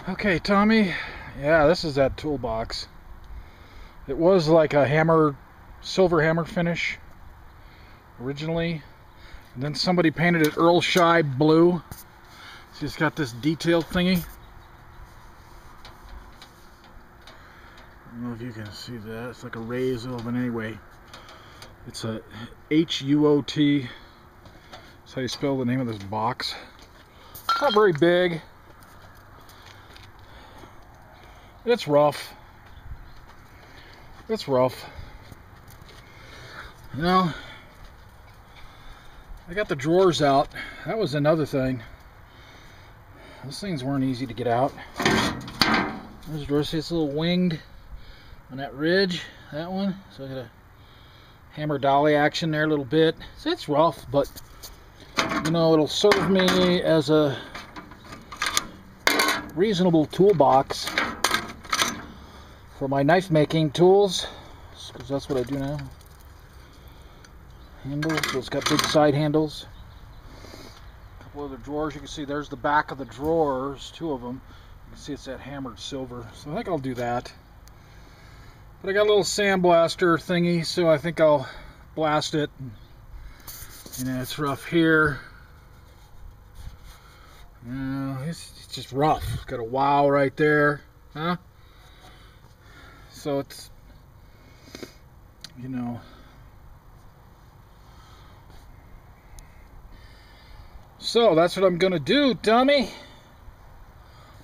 Okay, Tommy. Yeah, this is that toolbox. It was like a silver hammer finish originally. And then somebody painted it Earl Shy blue. So it's got this detail thingy. I don't know if you can see that. It's like a raised oven anyway. It's a Huot. That's how you spell the name of this box. It's not very big. It's rough. It's rough. You know, I got the drawers out. That was another thing. Those things weren't easy to get out. There's a drawer. See, it's a little winged on that ridge. That one. So I got a hammer dolly action there a little bit. So it's rough, but you know, it'll serve me as a reasonable toolbox for my knife making tools, because that's what I do now. Handles, so it's got big side handles. A couple other drawers. You can see there's the back of the drawers, two of them. You can see it's that hammered silver, so I think I'll do that. But I got a little sandblaster thingy, so I think I'll blast it. You know, it's rough here. You know, it's just rough. It's got a wow right there, huh? So it's, you know, so that's what I'm gonna do, dummy.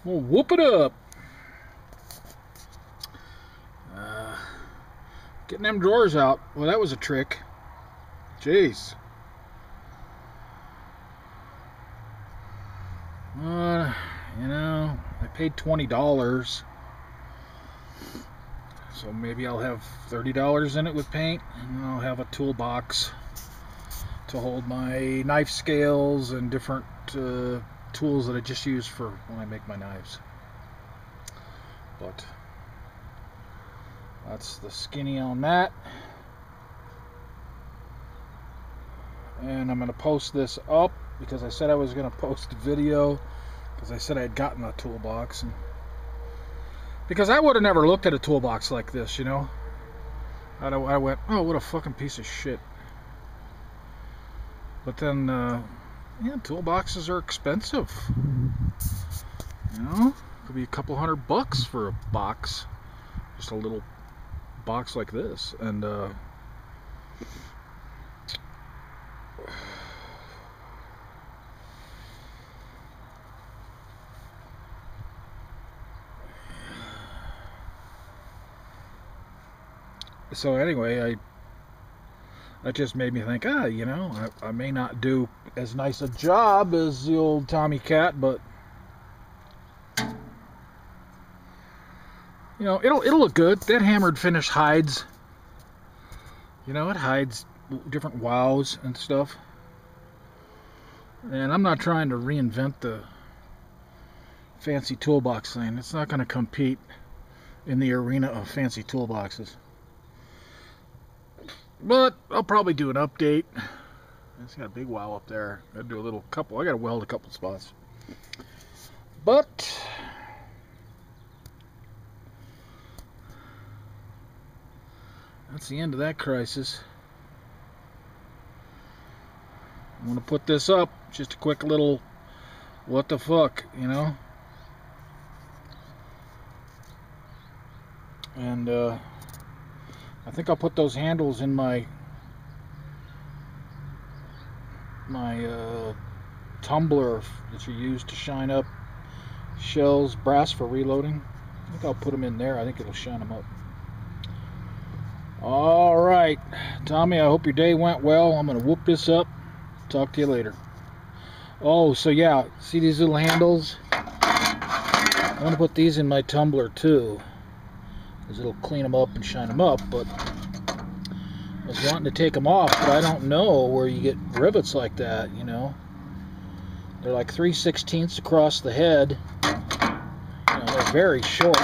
We'll whoop it up. Getting them drawers out. Well, that was a trick. Jeez. You know, I paid $20. So maybe I'll have $30 in it with paint, and I'll have a toolbox to hold my knife scales and different tools that I just use for when I make my knives. But that's the skinny on that. And I'm going to post this up because I said I was going to post a video because I said I had gotten a toolbox. And because I would have never looked at a toolbox like this, you know. I went, oh, what a fucking piece of shit. But then, yeah, toolboxes are expensive. You know, could be a couple $100 for a box, just a little box like this, and so anyway, that just made me think, you know, I may not do as nice a job as the old Tommy Cat, but you know, it'll look good. That hammered finish hides, you know, it hides different wows and stuff. And I'm not trying to reinvent the fancy toolbox thing. It's not going to compete in the arena of fancy toolboxes. But I'll probably do an update. It's got a big wow up there. I'll do a couple. I got to weld a couple spots. But that's the end of that crisis. I'm going to put this up. Just a quick little what the fuck, you know. And I think I'll put those handles in my tumbler that you use to shine up shells, brass for reloading. I think I'll put them in there. I think it'll shine them up. All right, Tommy, I hope your day went well. I'm going to whoop this up. Talk to you later. Oh, so yeah, see these little handles? I'm going to put these in my tumbler too, because it'll clean them up and shine them up. But I was wanting to take them off, but I don't know where you get rivets like that, you know. They're like 3/16 across the head. You know, they're very short.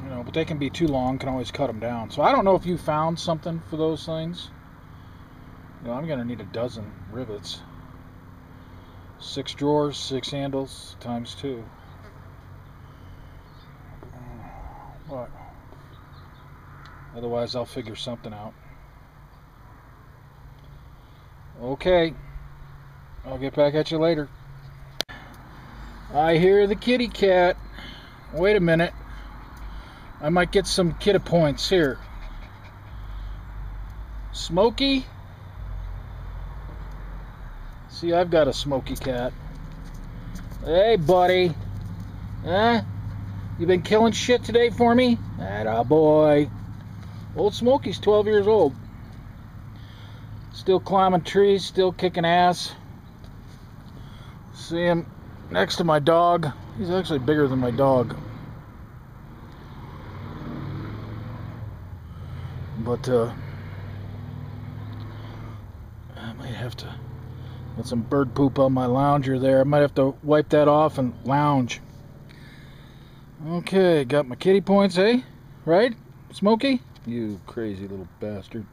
You know, but they can be too long. Can always cut them down. So I don't know if you found something for those things. You know, I'm going to need a dozen rivets. 6 drawers, 6 handles, times 2. What? Otherwise, I'll figure something out. Okay. I'll get back at you later. I hear the kitty cat. Wait a minute. I might get some kitty points here. Smokey? See, I've got a Smokey cat. Hey, buddy. Huh? You been killing shit today for me? Atta boy. Old Smokey's 12 years old. Still climbing trees, still kicking ass. See him next to my dog. He's actually bigger than my dog. But, I might have to get some bird poop on my lounger there. I might have to wipe that off and lounge. Okay, got my kitty points, eh? Right, Smokey? You crazy little bastard.